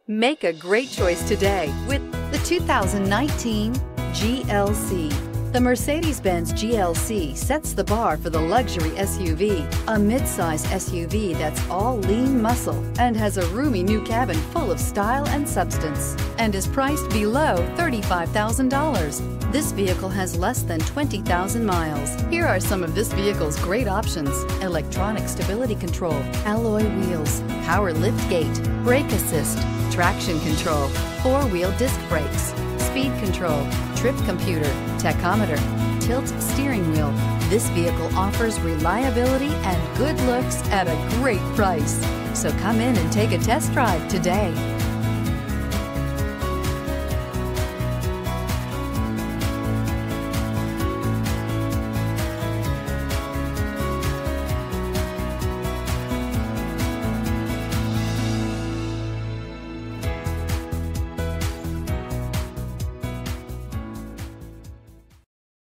Make a great choice today with the 2019 GLC. The Mercedes-Benz GLC sets the bar for the luxury SUV, a midsize SUV that's all lean muscle and has a roomy new cabin full of style and substance, and is priced below $35,000. This vehicle has less than 20,000 miles. Here are some of this vehicle's great options: electronic stability control, alloy wheels, power lift gate, brake assist, traction control, four-wheel disc brakes, speed control, trip computer, tachometer, tilt steering wheel. This vehicle offers reliability and good looks at a great price. So come in and take a test drive today.